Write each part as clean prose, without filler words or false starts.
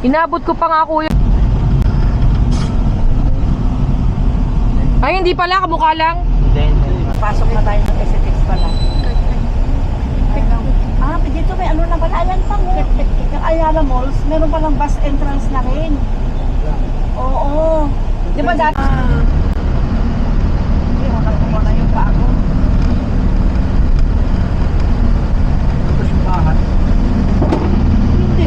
Inabot ko pa nga kuya. Ay, hindi pala, kamukha lang. Pasok na tayo ng SFX pala. Dito may ano na pala, ayan pa mo. Yung Ayala Malls, meron palang bus entrance na rin. Oo. Di ba dati? Hindi, makakuha na yung bago. Tapos yung bahan. Hindi.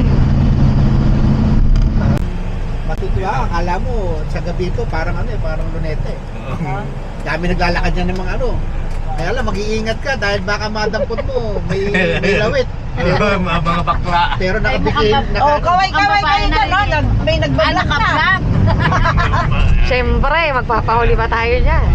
Matutuwa, akala mo sa gabi ito parang ano eh, parang luneta eh. Dami naglalakad yan ng mga ano. Kaya lang, mag-iingat ka dahil baka madampot mo, may lawit. Mga bakla. Pero nakabikil, Oh, kaway-kaway kayo dyan, no? May nagbablak na. Siyempre, magpapahuli pa tayo dyan.